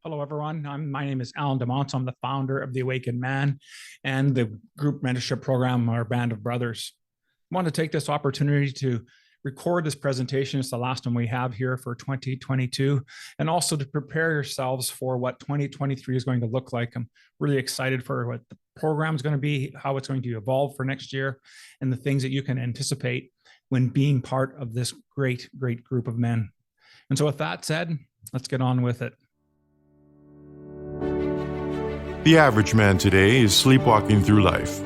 Hello, everyone. My name is Alan DeMont. I'm the founder of the Awakened Man and the group mentorship program, our Band of Brothers. I want to take this opportunity to record this presentation. It's the last one we have here for 2022, and also to prepare yourselves for what 2023 is going to look like. I'm really excited for what the program is going to be, how it's going to evolve for next year, and the things that you can anticipate when being part of this great group of men. And so with that said, let's get on with it. The average man today is sleepwalking through life,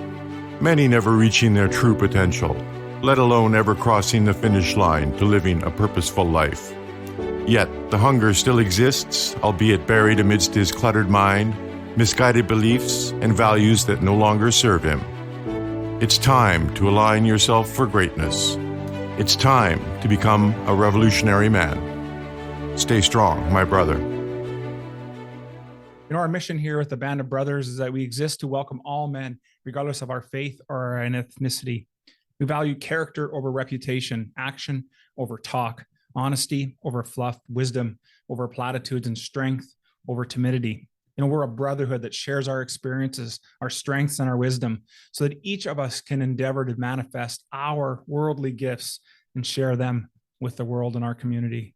many never reaching their true potential, let alone ever crossing the finish line to living a purposeful life. Yet, the hunger still exists, albeit buried amidst his cluttered mind, misguided beliefs, and values that no longer serve him. It's time to align yourself for greatness. It's time to become a revolutionary man. Stay strong, my brother. Our mission here with the Band of Brothers is that we exist to welcome all men, regardless of our faith or our ethnicity. We value character over reputation, action over talk, honesty over fluff, wisdom over platitudes, and strength over timidity. We're a brotherhood that shares our experiences, our strengths, and our wisdom, so that each of us can endeavor to manifest our worldly gifts and share them with the world and our community.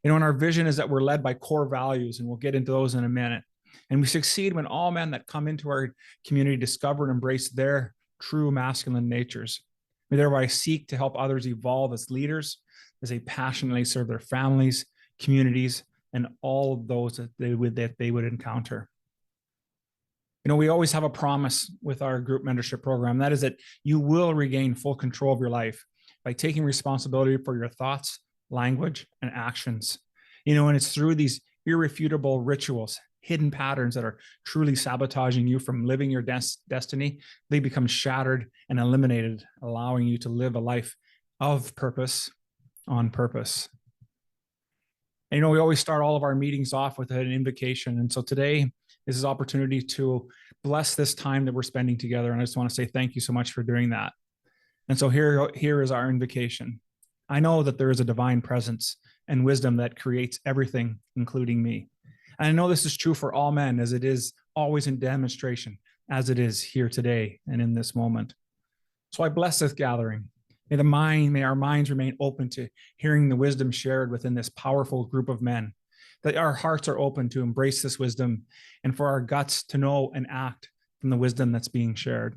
And our vision is that we're led by core values, and we'll get into those in a minute. And we succeed when all men that come into our community discover and embrace their true masculine natures. We thereby seek to help others evolve as leaders, as they passionately serve their families, communities, and all of those that they would encounter. We always have a promise with our group mentorship program. That is that you will regain full control of your life by taking responsibility for your thoughts, language, and actions. And it's through these irrefutable rituals, hidden patterns that are truly sabotaging you from living your destiny. They become shattered and eliminated, allowing you to live a life of purpose on purpose. And we always start all of our meetings off with an invocation. And so today is an opportunity to bless this time that we're spending together. And I just want to say thank you so much for doing that. And so here is our invocation. I know that there is a divine presence and wisdom that creates everything, including me. And I know this is true for all men, as it is always in demonstration, as it is here today and in this moment. So I bless this gathering. May our minds remain open to hearing the wisdom shared within this powerful group of men, that our hearts are open to embrace this wisdom, and for our guts to know and act from the wisdom that's being shared.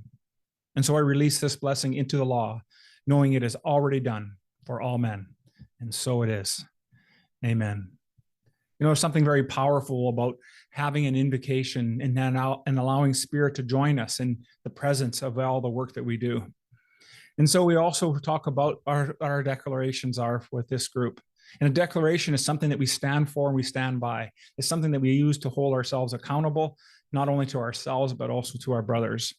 And so I release this blessing into the law, knowing it is already done for all men. And so it is. Amen. There's something very powerful about having an invocation and allowing Spirit to join us in the presence of all the work that we do. And so we also talk about our declarations are with this group. And a declaration is something that we stand for and we stand by. It's something that we use to hold ourselves accountable, not only to ourselves, but also to our brothers.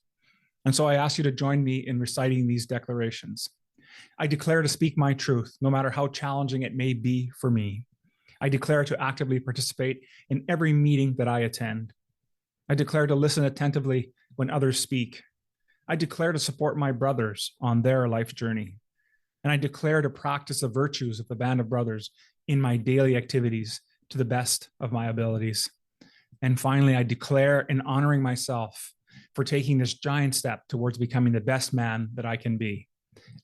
And so I ask you to join me in reciting these declarations. I declare to speak my truth, no matter how challenging it may be for me. I declare to actively participate in every meeting that I attend. I declare to listen attentively when others speak. I declare to support my brothers on their life journey. And I declare to practice the virtues of the Band of Brothers in my daily activities to the best of my abilities. And finally, I declare in honoring myself for taking this giant step towards becoming the best man that I can be.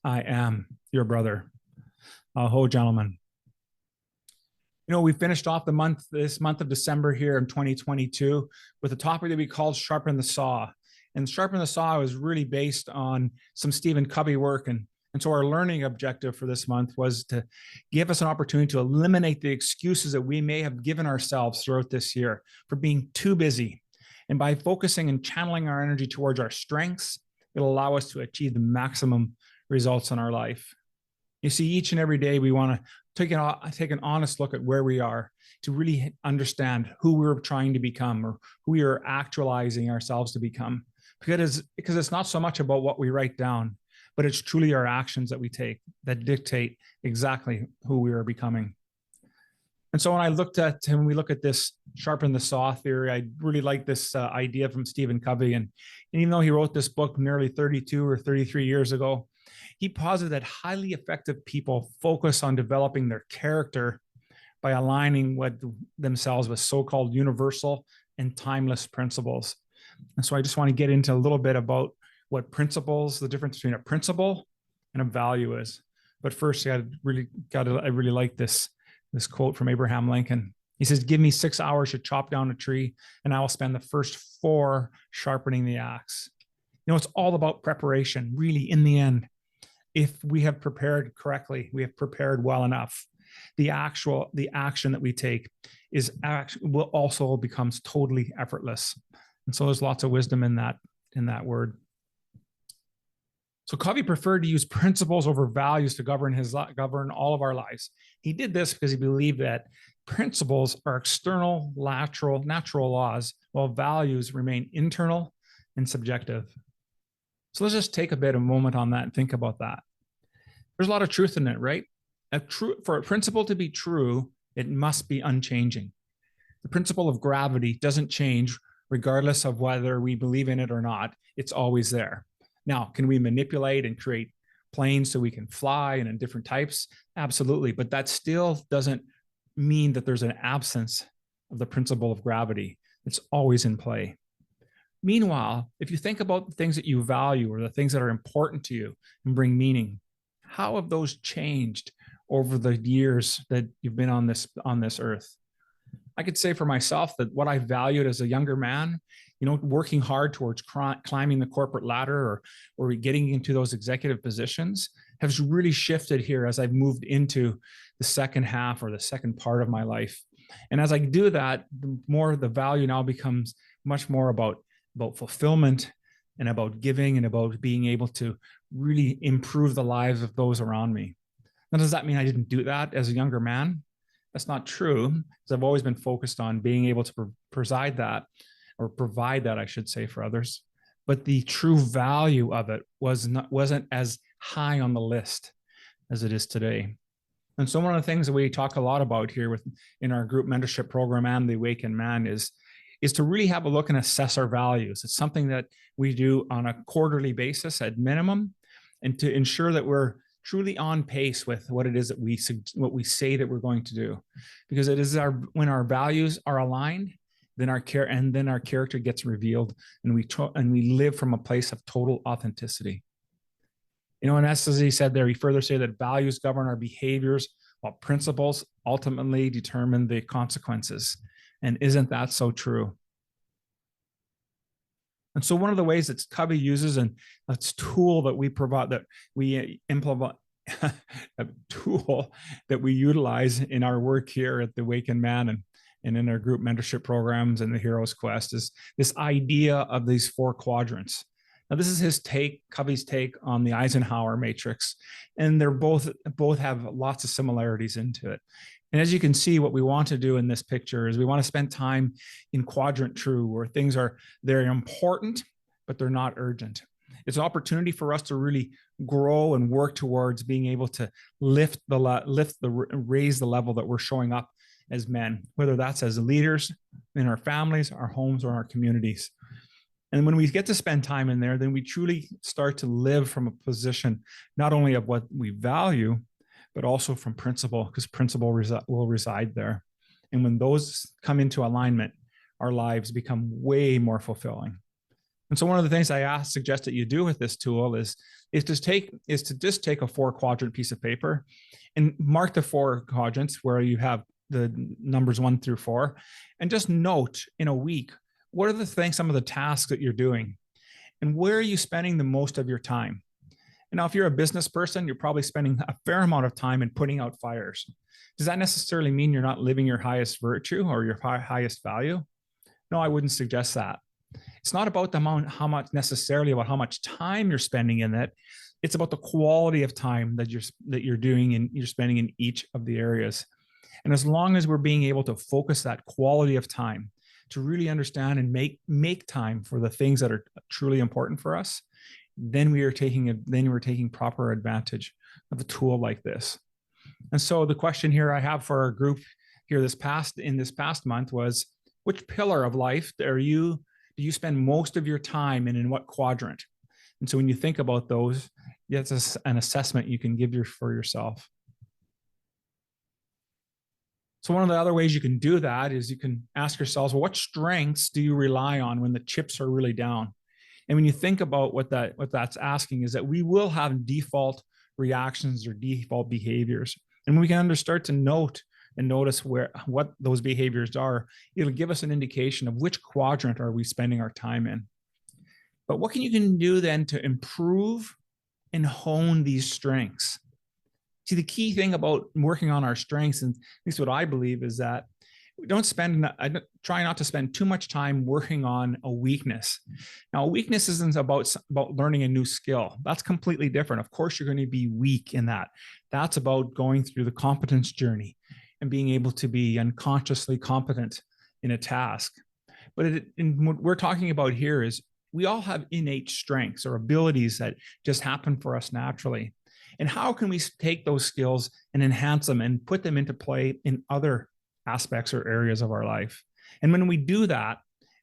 I am your brother. Aho, gentlemen. We finished off this month of December here in 2022 with a topic that we called Sharpen the Saw. And Sharpen the Saw was really based on some Steven Covey work. And so our learning objective for this month was to give us an opportunity to eliminate the excuses that we may have given ourselves throughout this year for being too busy. And by focusing and channeling our energy towards our strengths, it'll allow us to achieve the maximum results in our life. You see, each and every day we want to take an honest look at where we are to really understand who we're trying to become or who we are actualizing ourselves to become. Because it's not so much about what we write down, but it's truly our actions that we take that dictate exactly who we are becoming. And so when we look at this sharpen the saw theory, I really like this idea from Steven Covey. And even though he wrote this book nearly 32 or 33 years ago, he posited that highly effective people focus on developing their character by aligning themselves with so-called universal and timeless principles. And so I just want to get into a little bit about what principles, the difference between a principle and a value is. But first, I really like this quote from Abraham Lincoln. He says, "Give me 6 hours to chop down a tree, and I will spend the first 4 sharpening the axe." You know, it's all about preparation, really, in the end. If we have prepared correctly, we have prepared well enough, the action that we take will also becomes totally effortless. And so there's lots of wisdom in that word. So Covey preferred to use principles over values to govern all of our lives. He did this because he believed that principles are external, natural laws, while values remain internal and subjective. So let's just take a moment on that and think about that. There's a lot of truth in it, right? For a principle to be true, it must be unchanging. The principle of gravity doesn't change regardless of whether we believe in it or not. It's always there. Now, can we manipulate and create planes so we can fly and in different types? Absolutely. But that still doesn't mean that there's an absence of the principle of gravity. It's always in play. Meanwhile, if you think about the things that you value or the things that are important to you and bring meaning, how have those changed over the years that you've been on this earth? I could say for myself that what I valued as a younger man, working hard towards climbing the corporate ladder or getting into those executive positions has really shifted here as I've moved into the second half or the second part of my life. And as I do that, the more the value now becomes much more about fulfillment and about giving and about being able to really improve the lives of those around me. Now, does that mean I didn't do that as a younger man? That's not true, because I've always been focused on being able to provide that, I should say, for others. But the true value of it wasn't as high on the list as it is today. And so one of the things that we talk a lot about here in our group mentorship program and the Awakened Man is to really have a look and assess our values. It's something that we do on a quarterly basis at minimum, and to ensure that we're truly on pace with what it is that what we say that we're going to do. Because it is when our values are aligned, then our character gets revealed, and we live from a place of total authenticity. And as he said there, he further said that values govern our behaviors, while principles ultimately determine the consequences. And isn't that so true? And so one of the ways that Covey uses, and that's tool that we provide, that we implement, a tool that we utilize in our work here at the Awakened Man and in our group mentorship programs and the Hero's Quest, is this idea of these 4 quadrants. Now, this is Covey's take on the Eisenhower matrix, and they're both have lots of similarities into it. And as you can see, what we want to do in this picture is we want to spend time in quadrant true, where things are very important, but they're not urgent. It's an opportunity for us to really grow and work towards being able to raise the level that we're showing up as men, whether that's as leaders in our families, our homes, or our communities. And when we get to spend time in there, then we truly start to live from a position not only of what we value, but also from principle, because principle will reside there. And when those come into alignment, our lives become way more fulfilling. And so one of the things I suggest that you do with this tool is to just take a 4-quadrant piece of paper and mark the 4 quadrants where you have the numbers 1 through 4, and just note in a week, what are some of the tasks that you're doing, and where are you spending the most of your time? And now, if you're a business person, you're probably spending a fair amount of time in putting out fires. Does that necessarily mean you're not living your highest virtue or your highest value? No, I wouldn't suggest that. It's not about how much time you're spending in it. It's about the quality of time that you're spending in each of the areas. And as long as we're being able to focus that quality of time to really understand and make time for the things that are truly important for us, then we're taking proper advantage of a tool like this. And so the question here I have for our group here in this past month was, which pillar of life do you spend most of your time in what quadrant? And so when you think about those, that's an assessment you can give for yourself. So one of the other ways you can do that is you can ask yourselves, well, what strengths do you rely on when the chips are really down? And when you think about what that's asking is that we will have default reactions or default behaviors. And when we can start to note and notice what those behaviors are, it'll give us an indication of which quadrant are we spending our time in. But what you can do then to improve and hone these strengths? See, the key thing about working on our strengths, and at least what I believe, is that I try not to spend too much time working on a weakness. Now, a weakness isn't about learning a new skill. That's completely different. Of course, you're going to be weak in that. That's about going through the competence journey and being able to be unconsciously competent in a task. But what we're talking about here is we all have innate strengths or abilities that just happen for us naturally. And how can we take those skills and enhance them and put them into play in other aspects or areas of our life? And when we do that,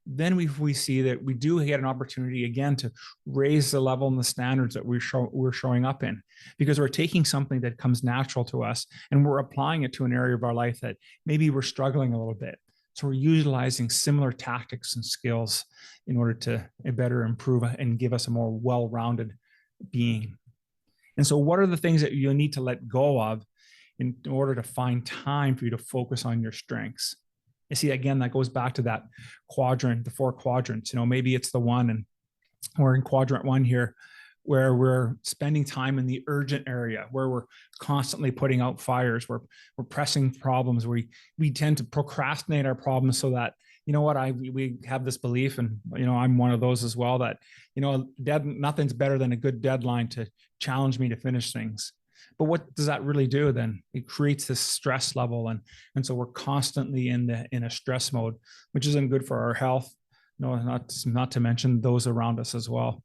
then we see that we do get an opportunity again to raise the level and the standards that we're showing up in, because we're taking something that comes natural to us and we're applying it to an area of our life that maybe we're struggling a little bit. So we're utilizing similar tactics and skills in order to better improve and give us a more well-rounded being. And so what are the things that you'll need to let go of in order to find time for you to focus on your strengths? You see, again, that goes back to that quadrant, the 4 quadrants. Maybe it's the one, and we're in quadrant 1 here, where we're spending time in the urgent area, where we're constantly putting out fires, we're pressing problems, we tend to procrastinate our problems so that, we have this belief, and, I'm one of those as well, that, nothing's better than a good deadline to challenge me to finish things. But what does that really do then? It creates this stress level. And so we're constantly in a stress mode, which isn't good for our health. No, not to mention those around us as well.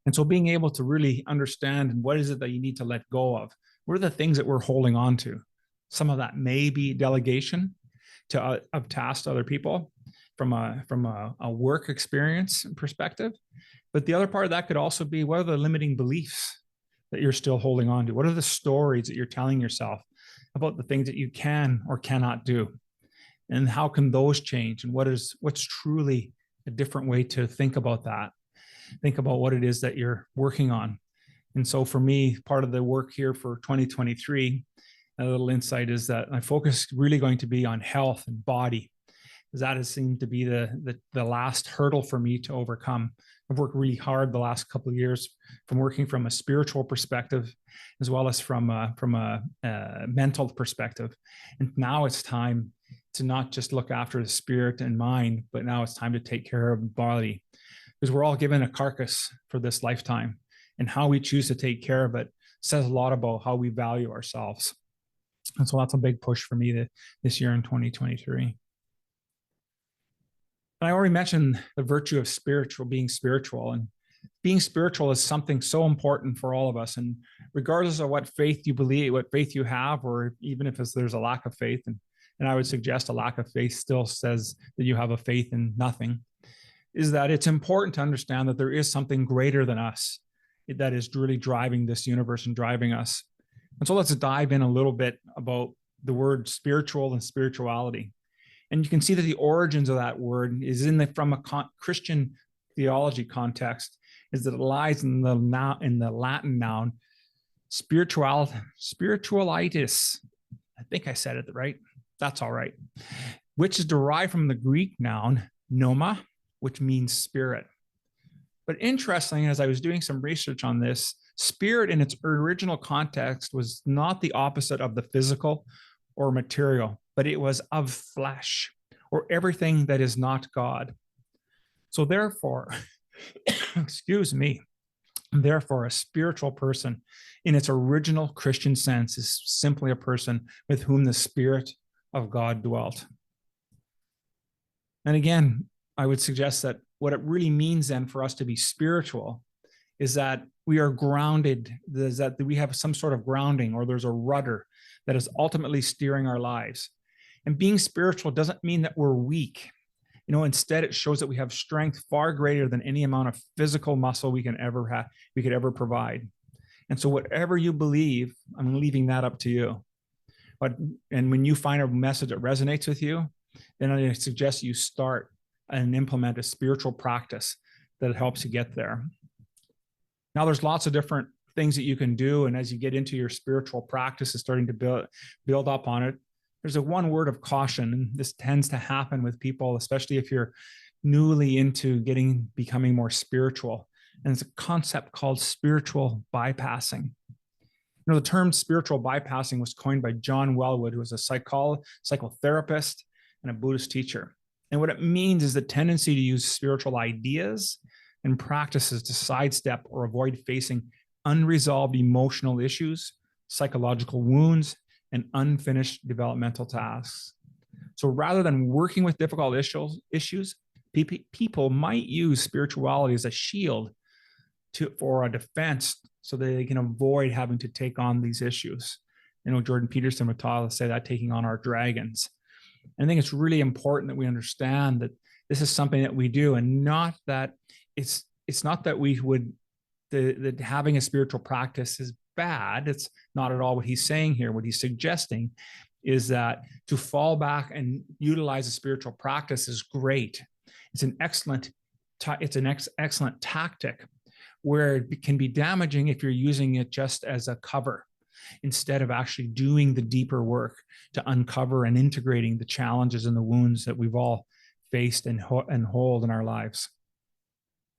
And so being able to really understand what is it that you need to let go of? What are the things that we're holding on to? Some of that may be delegation of tasks to other people from a work experience perspective. But the other part of that could also be, what are the limiting beliefs that you're still holding on to? What are the stories that you're telling yourself about the things that you can or cannot do? And how can those change? And what's truly a different way to think about that? Think about what it is that you're working on. And so for me, part of the work here for 2023, a little insight is that my focus is really going to be on health and body, because that has seemed to be the last hurdle for me to overcome. I've worked really hard the last couple of years from working from a spiritual perspective, as well as from a mental perspective. And now it's time to not just look after the spirit and mind, but now it's time to take care of the body, because we're all given a carcass for this lifetime, and how we choose to take care of it says a lot about how we value ourselves. And so that's a big push for me this year in 2023. And I already mentioned the virtue of being spiritual. And being spiritual is something so important for all of us. And regardless of what faith you believe, what faith you have, or even if there's a lack of faith, and I would suggest a lack of faith still says that you have a faith in nothing, is that it's important to understand that there is something greater than us that is really driving this universe and driving us. And so let's dive in a little bit about the word spiritual and spirituality. And you can see that the origins of that word is from a Christian theology context, is that it lies in the Latin noun spiritualitis. I think I said it right. That's all right. Which is derived from the Greek noun pneuma, which means spirit. But interestingly, as I was doing some research on this, spirit in its original context was not the opposite of the physical or material, but it was of flesh, or everything that is not God. So therefore, therefore, a spiritual person in its original Christian sense is simply a person with whom the Spirit of God dwelt. And again, I would suggest that what it really means then for us to be spiritual is that we are grounded, is that we have some sort of grounding, or there's a rudder that is ultimately steering our lives. And being spiritual doesn't mean that we're weak. Instead, it shows that we have strength far greater than any amount of physical muscle we could ever provide. And so whatever you believe, I'm leaving that up to you. And when you find a message that resonates with you, then I suggest you start and implement a spiritual practice that helps you get there. Now, there's lots of different things that you can do. And as you get into your spiritual practice and starting to build up on it, there's a one word of caution. And this tends to happen with people, especially if you're newly into becoming more spiritual. And it's a concept called spiritual bypassing. The term spiritual bypassing was coined by John Wellwood, who was a psychotherapist and a Buddhist teacher. And what it means is the tendency to use spiritual ideas and practices to sidestep or avoid facing unresolved emotional issues, psychological wounds, and unfinished developmental tasks. So rather than working with difficult issues, people might use spirituality as a shield for a defense so that they can avoid having to take on these issues. Jordan Peterson would say that, taking on our dragons. And I think it's really important that we understand that this is something that we do, and not that it's not that that having a spiritual practice is bad. It's not at all what he's saying here. What he's suggesting is that to fall back and utilize a spiritual practice is great. It's an excellent tactic, where it can be damaging if you're using it just as a cover, instead of actually doing the deeper work to uncover and integrating the challenges and the wounds that we've all faced and hold in our lives.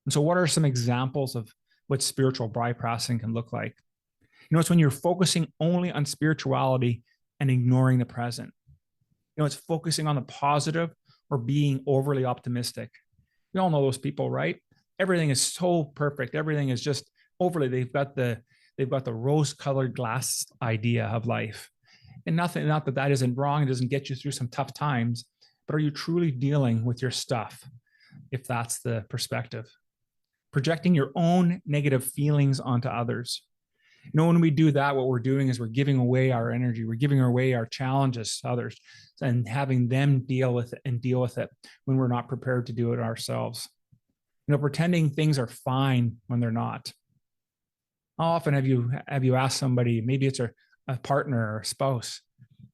And so what are some examples of what spiritual bypassing can look like? It's when you're focusing only on spirituality and ignoring the present. It's focusing on the positive or being overly optimistic. We all know those people, right? Everything is so perfect. Everything is just overly, they've got the rose-colored glass idea of life. And not that isn't wrong, it doesn't get you through some tough times, but are you truly dealing with your stuff, if that's the perspective? Projecting your own negative feelings onto others. When we do that, what we're doing is we're giving away our energy, we're giving away our challenges to others, and having them deal with it when we're not prepared to do it ourselves. Pretending things are fine when they're not. How often have you asked somebody, maybe it's a partner or a spouse,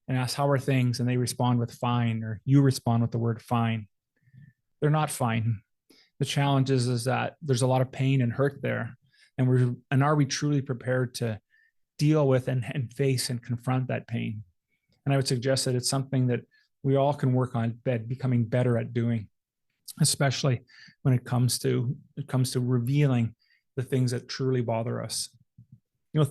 and ask how are things, and they respond with fine, or you respond with the word fine? They're not fine. The challenge is that there's a lot of pain and hurt there, and are we truly prepared to deal with and face and confront that pain? And I would suggest that it's something that we all can work on becoming better at doing, especially when it comes to revealing the things that truly bother us.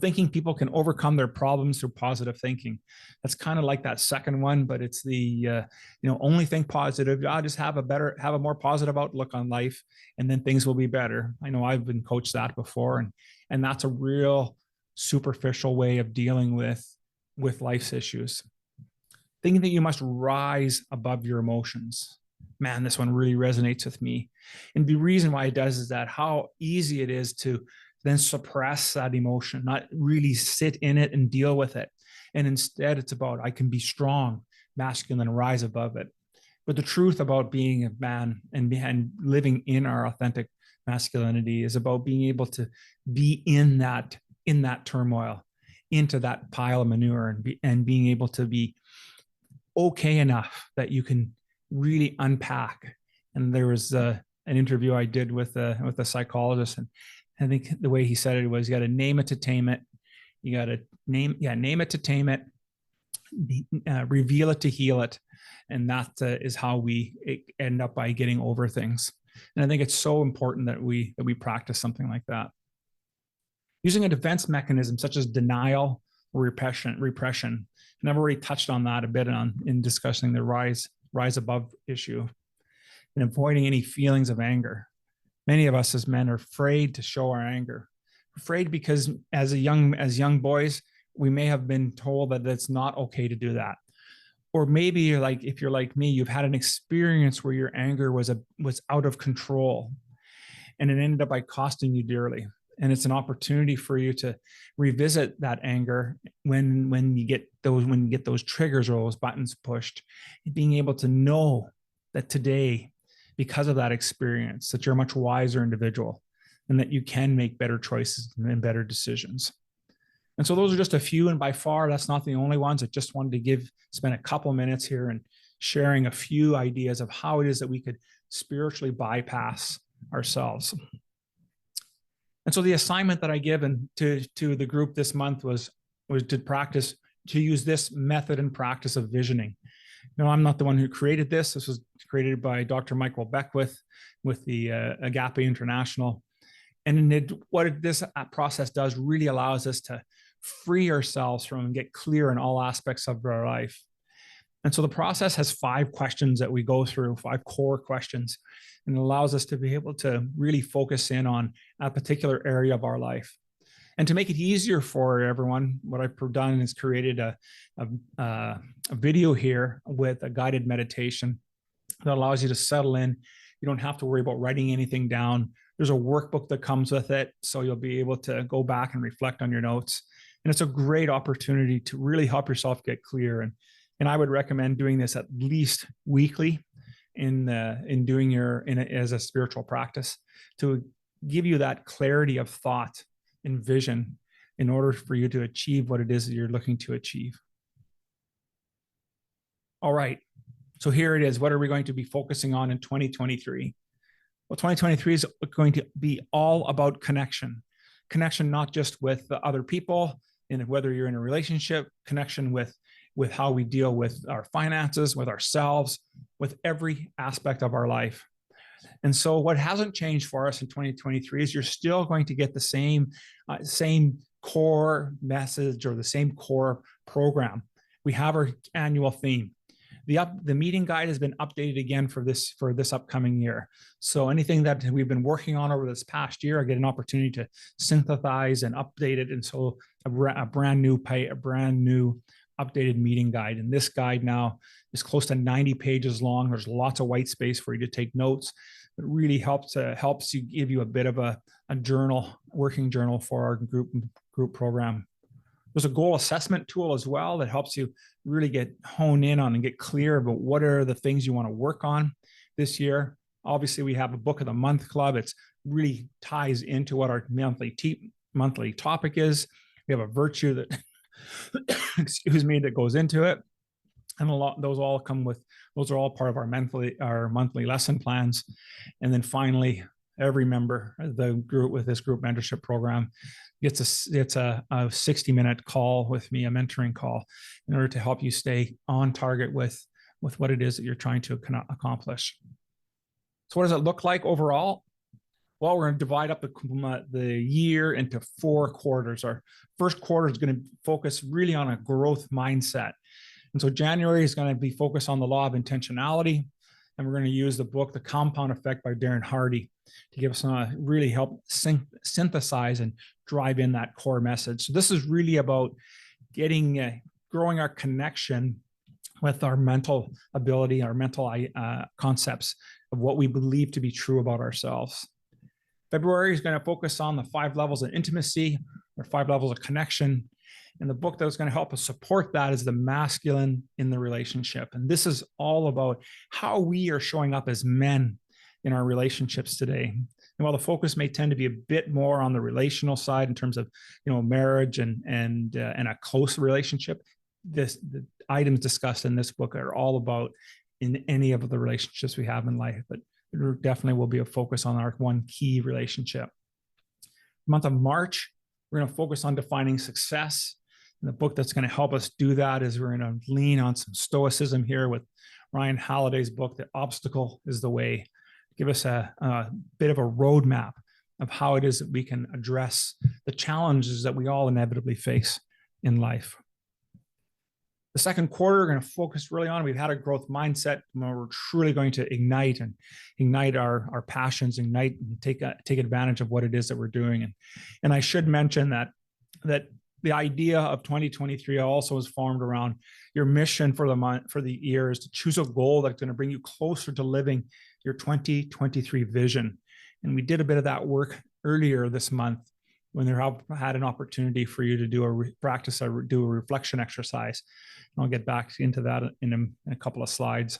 Thinking people can overcome their problems through positive thinking. That's kind of like that second one, but it's the only think positive. I'll just have a more positive outlook on life, and then things will be better. I know I've been coached that before, and that's a real superficial way of dealing with life's issues. Thinking that you must rise above your emotions. Man, this one really resonates with me. And the reason why it does is that how easy it is to then suppress that emotion, not really sit in it and deal with it. And instead, it's about, I can be strong, masculine, and rise above it. But the truth about being a man and living in our authentic masculinity is about being able to be in that turmoil, into that pile of manure, and being able to be okay enough that you can really unpack. And there was an interview I did with a psychologist, and I think the way he said it was, you got to name it to tame it. You got to name it to tame it, reveal it to heal it. And that is how we end up by getting over things. And I think it's so important that we practice something like that. Using a defense mechanism such as denial or repression. And I've already touched on that a bit in discussing the rise above issue, and avoiding any feelings of anger. Many of us as men are afraid to show our anger. Afraid because as young boys, we may have been told that it's not okay to do that. Or maybe if you're like me, you've had an experience where your anger was out of control, and it ended up by costing you dearly. And it's an opportunity for you to revisit that anger when you get those triggers or those buttons pushed, being able to know that today, because of that experience, that you're a much wiser individual and that you can make better choices and better decisions. And so those are just a few, and by far, that's not the only ones. I just wanted to spend a couple minutes here and sharing a few ideas of how it is that we could spiritually bypass ourselves. And so the assignment that I given to the group this month was to use this method and practice of visioning. I'm not the one who created this. This was created by Dr. Michael Beckwith with the Agape International. And this process does really allows us to free ourselves from and get clear in all aspects of our life. And so the process has 5 questions that we go through, 5 core questions, and it allows us to be able to really focus in on a particular area of our life. And to make it easier for everyone, what I've done is created a video here with a guided meditation that allows you to settle in. You don't have to worry about writing anything down. There's a workbook that comes with it, so you'll be able to go back and reflect on your notes. And it's a great opportunity to really help yourself get clear. And I would recommend doing this at least weekly as a spiritual practice to give you that clarity of thought and vision in order for you to achieve what it is that you're looking to achieve. All right, so here it is. What are we going to be focusing on in 2023? Well, 2023 is going to be all about connection. Connection not just with the other people, and whether you're in a relationship, connection with how we deal with our finances, with ourselves, with every aspect of our life. And so what hasn't changed for us in 2023 is you're still going to get the same core message or the same core program. We have our annual theme. The meeting guide has been updated again for this upcoming year. So anything that we've been working on over this past year, I get an opportunity to synthesize and update it. And so a brand new updated meeting guide. And this guide now is close to 90 pages long. There's lots of white space for you to take notes. It really helps you give you a bit of a working journal for our group program. There's a goal assessment tool as well that helps you really hone in on and get clear about what are the things you want to work on this year. Obviously, we have a book of the month club. It really ties into what our monthly topic is. We have a virtue that, that goes into it. And those are all part of our monthly lesson plans. And then finally, every member of the group with this group mentorship program gets a 60-minute call with me, a mentoring call, in order to help you stay on target with what it is that you're trying to accomplish. So what does it look like overall? Well, we're going to divide up the year into 4 quarters. Our first quarter is going to focus really on a growth mindset. And so January is going to be focused on the law of intentionality. And we're going to use the book, The Compound Effect by Darren Hardy, to give us really help synthesize and drive in that core message. So this is really about growing our connection with our mental ability, our mental concepts of what we believe to be true about ourselves. February is going to focus on the 5 levels of intimacy, or 5 levels of connection. And the book that was going to help us support that is The Masculine in the Relationship. And this is all about how we are showing up as men in our relationships today. And while the focus may tend to be a bit more on the relational side in terms of, marriage and a close relationship, the items discussed in this book are all about in any of the relationships we have in life. But there definitely will be a focus on our one key relationship. The month of March, we're going to focus on defining success. And the book that's going to help us do that is we're going to lean on some stoicism here with Ryan Halliday's book, The Obstacle is the Way. Give us a bit of a roadmap of how it is that we can address the challenges that we all inevitably face in life. The second quarter, we're going to focus really on, we've had a growth mindset where we're truly going to ignite our passions, and take advantage of what it is that we're doing. And I should mention that the idea of 2023 also is formed around your mission for the year is to choose a goal that's going to bring you closer to living your 2023 vision. And we did a bit of that work earlier this month when there had an opportunity for you to do a reflection exercise. And I'll get back into that in a couple of slides.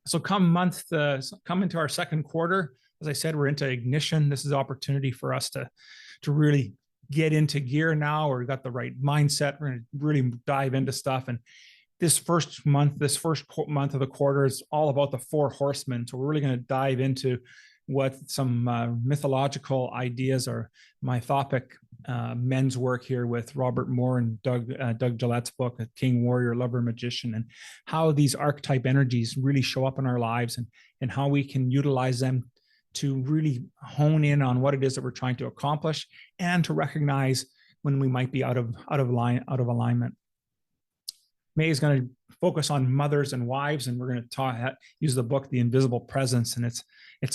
So come into our second quarter, as I said, we're into ignition. This is an opportunity for us to really get into gear now, or we got the right mindset. We're going to really dive into stuff. And this first month of the quarter is all about the four horsemen. So we're really going to dive into what some mythological ideas or mythopic men's work here with Robert Moore and Doug Gillette's book, King, Warrior, Lover, Magician, and how these archetype energies really show up in our lives, and how we can utilize them to really hone in on what it is that we're trying to accomplish, and to recognize when we might be out of alignment. May is going to focus on mothers and wives, and we're going to use the book, The Invisible Presence. And it's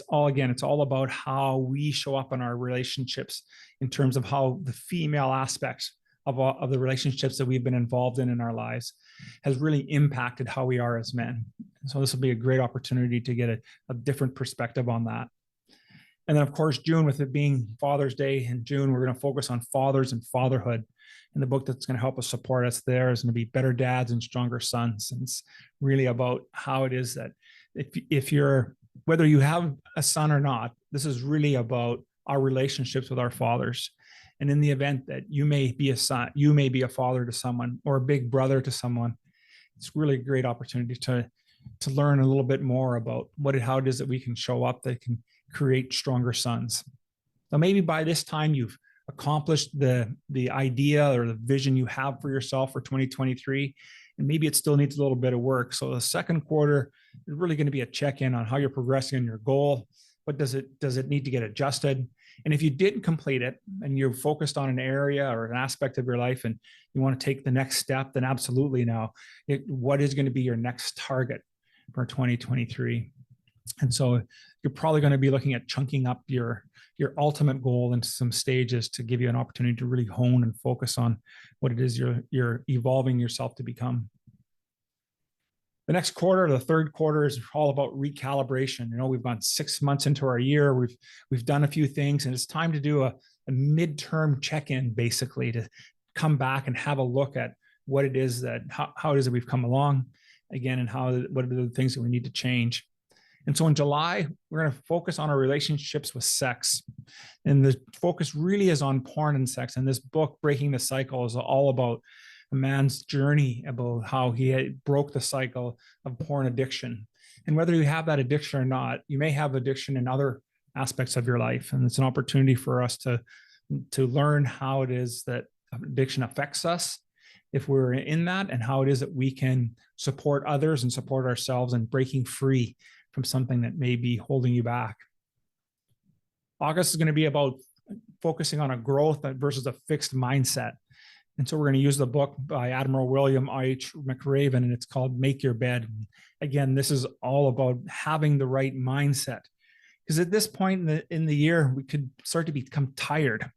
all about how we show up in our relationships in terms of how the female aspects of the relationships that we've been involved in our lives has really impacted how we are as men. So this will be a great opportunity to get a different perspective on that. And then, of course, June, with it being Father's Day in June, we're going to focus on fathers and fatherhood. And the book that's going to help us support us there is going to be Better Dads and Stronger Sons. And it's really about how it is that whether you have a son or not, this is really about our relationships with our fathers. And in the event that you may be a son, you may be a father to someone, or a big brother to someone, it's really a great opportunity to learn a little bit more about how it is that we can show up that can create stronger sons. So maybe by this time you've accomplished the idea or the vision you have for yourself for 2023, and maybe it still needs a little bit of work. So the second quarter is really going to be a check-in on how you're progressing on your goal. What does it need to get adjusted? And if you didn't complete it and you're focused on an area or an aspect of your life and you want to take the next step, then absolutely now, what is going to be your next target for 2023? And so you're probably going to be looking at chunking up your ultimate goal into some stages to give you an opportunity to really hone and focus on what it is you're evolving yourself to become. The next quarter, the third quarter, is all about recalibration. We've gone 6 months into our year. We've done a few things, and it's time to do a midterm check-in, basically, to come back and have a look at what it is how it is that we've come along again, and what are the things that we need to change. And so in July, we're going to focus on our relationships with sex. And the focus really is on porn and sex. And this book, Breaking the Cycle, is all about a man's journey, about how he broke the cycle of porn addiction. And whether you have that addiction or not, you may have addiction in other aspects of your life. And it's an opportunity for us to learn how it is that addiction affects us if we're in that, and how it is that we can support others and support ourselves in breaking free from something that may be holding you back. August is going to be about focusing on a growth versus a fixed mindset. And so we're going to use the book by Admiral William H. McRaven, and it's called Make Your Bed. Again, this is all about having the right mindset. Because at this point in the year, we could start to become tired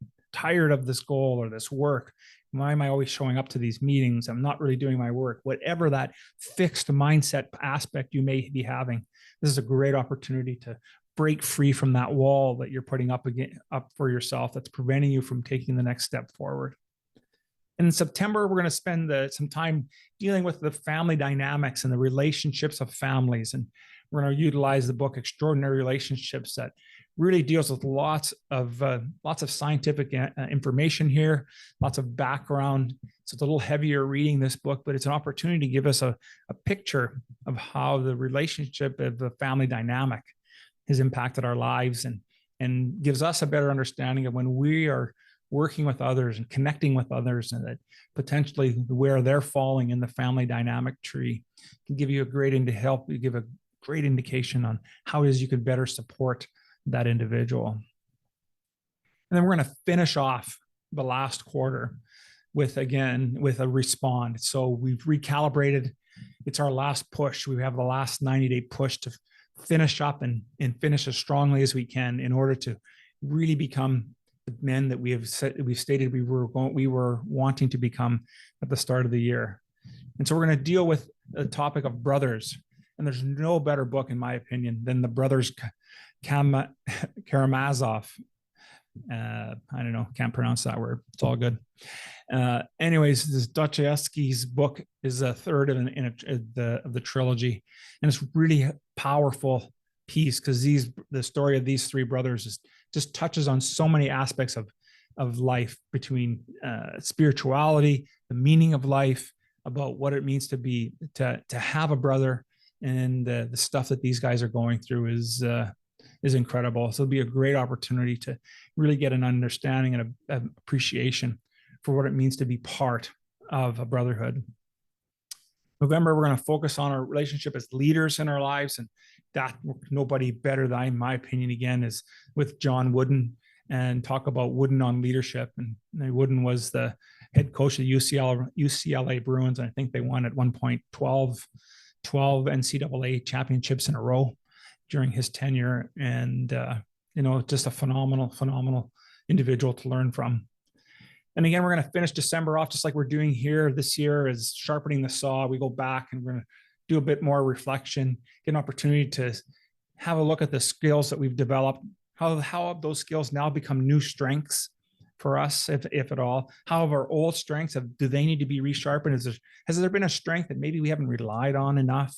of this goal or this work. Why am I always showing up to these meetings? I'm not really doing my work. Whatever that fixed mindset aspect you may be having, this is a great opportunity to break free from that wall that you're putting up for yourself that's preventing you from taking the next step forward. And in September, we're going to spend some time dealing with the family dynamics and the relationships of families. And we're going to utilize the book Extraordinary Relationships that really deals with lots of scientific information here, lots of background. So it's a little heavier reading this book, but it's an opportunity to give us a picture of how the relationship of the family dynamic has impacted our lives, and gives us a better understanding of when we are working with others and connecting with others, and that potentially where they're falling in the family dynamic tree can give you a great indication on how it is you could better support that individual. And then we're going to finish off the last quarter with a respond. So we've recalibrated. It's our last push. We have the last 90-day push to finish up and finish as strongly as we can in order to really become the men that we've stated we were wanting to become at the start of the year. And so we're going to deal with the topic of brothers. And there's no better book, in my opinion, than the Brothers Karamazov. I don't know, can't pronounce that word. It's all good. Anyways, this Dostoevsky's book is a third of the trilogy, and it's really a powerful piece because the story of these three brothers just touches on so many aspects of of life, between spirituality, the meaning of life, about what it means to have a brother, and the stuff that these guys are going through is incredible. So it'll be a great opportunity to really get an understanding and an appreciation for what it means to be part of a brotherhood. November, we're going to focus on our relationship as leaders in our lives, and that nobody better than, in my opinion, again, is with John Wooden, and talk about Wooden on leadership. And Wooden was the head coach of UCLA Bruins, and I think they won at one point 12 NCAA championships in a row during his tenure, and just a phenomenal individual to learn from. And again, we're going to finish December off just like we're doing here this year, is sharpening the saw. We go back and we're going to do a bit more reflection, get an opportunity to have a look at the skills that we've developed. How have those skills now become new strengths for us, if at all? How have our old strengths, do they need to be resharpened? Has there been a strength that maybe we haven't relied on enough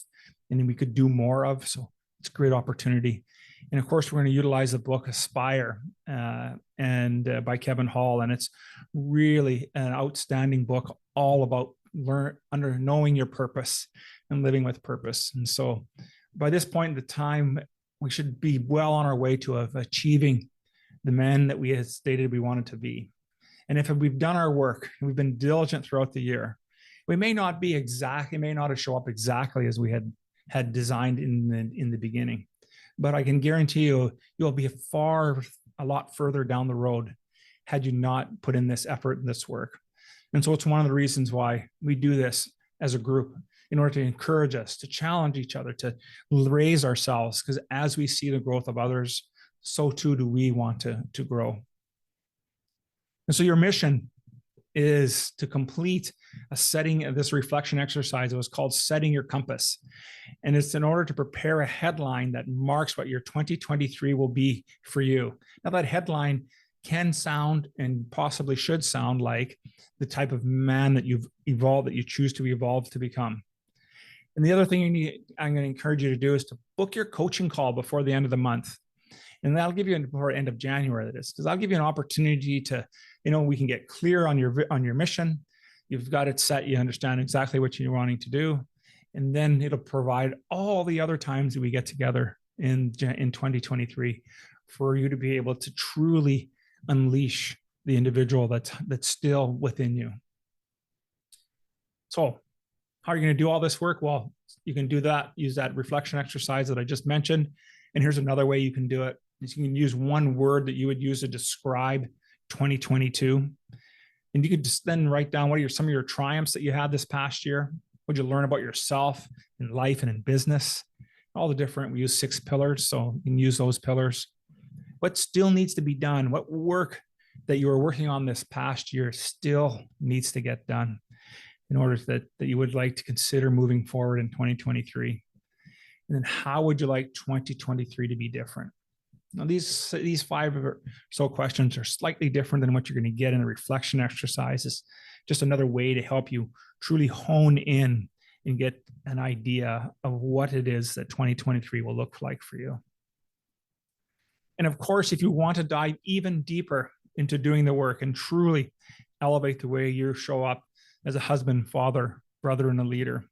and we could do more of? So it's a great opportunity. And of course, we're going to utilize the book Aspire by Kevin Hall. And it's really an outstanding book, all about knowing your purpose and living with purpose. And so by this point in the time, we should be well on our way to achieving the men that we had stated we wanted to be. And if we've done our work, we've been diligent throughout the year, we may not show up exactly as we had designed in the beginning. But I can guarantee you'll be a lot further down the road had you not put in this effort and this work. And so it's one of the reasons why we do this as a group, in order to encourage us, to challenge each other, to raise ourselves, because as we see the growth of others, so too do we want to grow. And so your mission is to complete a setting of this reflection exercise. It was called Setting Your Compass. And it's in order to prepare a headline that marks what your 2023 will be for you. Now, that headline can sound, and possibly should sound, like the type of man that you've evolved, that you choose to evolve to become. And the other thing I'm going to encourage you to do is to book your coaching call before the end of the month. And that'll give you, before end of January, that is, because I'll give you an opportunity to, we can get clear on your mission. You've got it set. You understand exactly what you're wanting to do. And then it'll provide all the other times that we get together in 2023 for you to be able to truly unleash the individual that's still within you. So how are you going to do all this work? Well, you can do that, use that reflection exercise that I just mentioned. And here's another way you can do it, is you can use one word that you would use to describe 2022. And you could just then write down what are some of your triumphs that you had this past year. What did you learn about yourself in life and in business? All the different, we use 6 pillars, so you can use those pillars. What still needs to be done? What work that you were working on this past year still needs to get done in order that you would like to consider moving forward in 2023? And then how would you like 2023 to be different? Now, these 5 or so questions are slightly different than what you're going to get in a reflection exercise. It's just another way to help you truly hone in and get an idea of what it is that 2023 will look like for you. And of course, if you want to dive even deeper into doing the work and truly elevate the way you show up as a husband, father, brother, and a leader,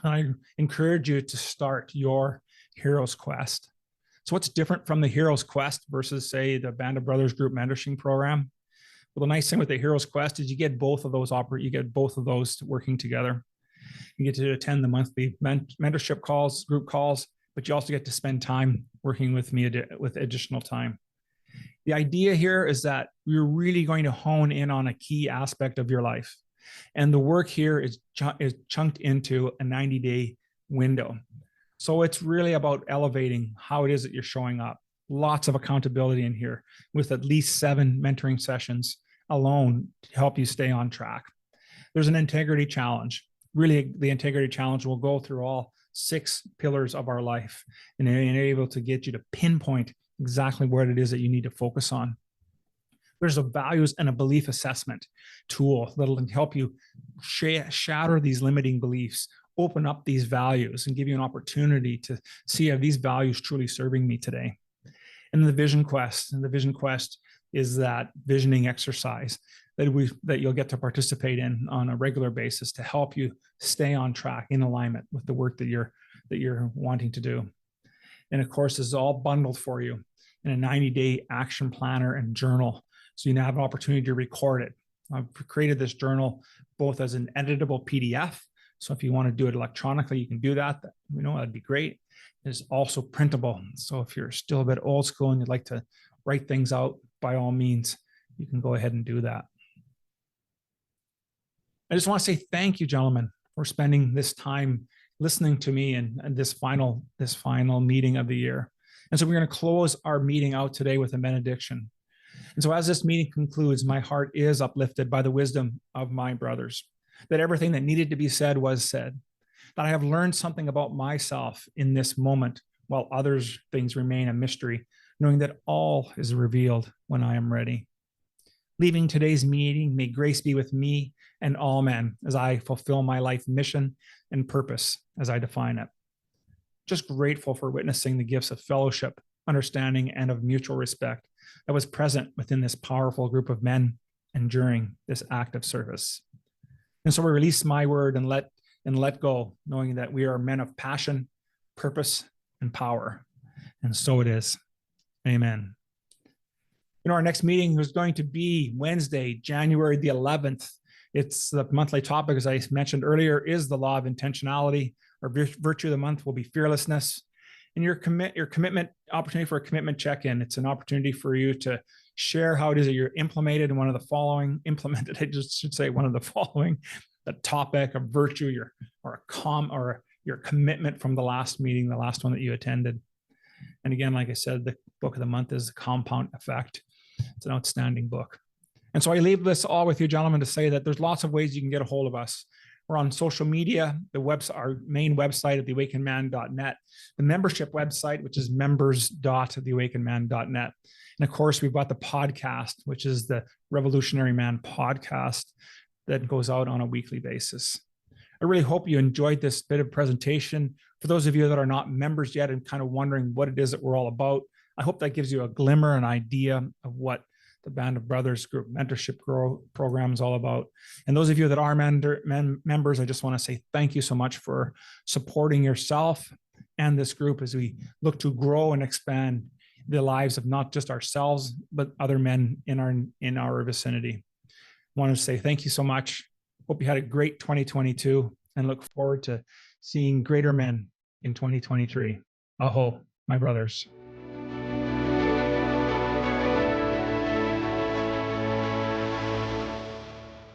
I encourage you to start your Hero's Quest. So what's different from the Hero's Quest versus, say, the Band of Brothers group mentorship program? Well, the nice thing with the Hero's Quest is you get both of those working together. You get to attend the monthly mentorship calls, group calls, but you also get to spend time working with me with additional time. The idea here is that we're really going to hone in on a key aspect of your life. And the work here is chunked into a 90-day window. So it's really about elevating how it is that you're showing up. Lots of accountability in here, with at least 7 mentoring sessions alone to help you stay on track. There's an integrity challenge. Really, the integrity challenge will go through all 6 pillars of our life and able to get you to pinpoint exactly what it is that you need to focus on. There's a values and a belief assessment tool that'll help you shatter these limiting beliefs, open up these values, and give you an opportunity to see, are these values truly serving me today? And the vision quest. And the vision quest is that visioning exercise that you'll get to participate in on a regular basis to help you stay on track in alignment with the work that you're wanting to do. And of course, this is all bundled for you in a 90-day action planner and journal. So you now have an opportunity to record it. I've created this journal both as an editable PDF. So if you want to do it electronically, you can do that. That'd be great. It's also printable. So if you're still a bit old school and you'd like to write things out, by all means, you can go ahead and do that. I just want to say thank you, gentlemen, for spending this time listening to me and this final meeting of the year. And so we're going to close our meeting out today with a benediction. And so as this meeting concludes, my heart is uplifted by the wisdom of my brothers, that everything that needed to be said was said, that I have learned something about myself in this moment, while others things remain a mystery, knowing that all is revealed when I am ready. Leaving today's meeting, may grace be with me and all men as I fulfill my life mission and purpose as I define it. Just grateful for witnessing the gifts of fellowship, understanding, and of mutual respect that was present within this powerful group of men and during this act of service. And so we release my word and let go, knowing that we are men of passion, purpose, and power. And so it is. Amen. Our next meeting is going to be Wednesday, January the 11th. It's the monthly topic, as I mentioned earlier, is the law of intentionality. Our virtue of the month will be fearlessness. And your commitment opportunity for a commitment check-in. It's an opportunity for you to share how it is that you're implemented in one of the following, the topic of virtue, your commitment from the last meeting, the last one that you attended. And again, like I said, the book of the month is The Compound Effect. It's an outstanding book. And so I leave this all with you, gentlemen, to say that there's lots of ways you can get a hold of us. We're on social media, our main website at theawakenedman.net, the membership website, which is members.theawakenedman.net. And of course, we've got the podcast, which is the Revolutionary Man podcast that goes out on a weekly basis. I really hope you enjoyed this bit of presentation. For those of you that are not members yet and kind of wondering what it is that we're all about, I hope that gives you a glimmer, an idea of what the Band of Brothers group mentorship program is all about. And those of you that are members, I just want to say thank you so much for supporting yourself and this group as we look to grow and expand the lives of not just ourselves, but other men in our vicinity. I want to say thank you so much. Hope you had a great 2022 and look forward to seeing greater men in 2023. Aho, my brothers.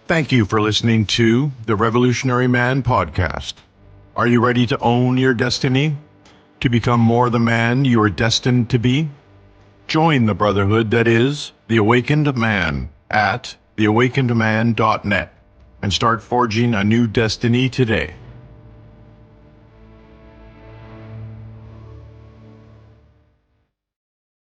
Thank you for listening to the Revolutionary Man podcast. Are you ready to own your destiny? To become more the man you are destined to be? Join the brotherhood that is The Awakened Man at theawakenedman.net and start forging a new destiny today.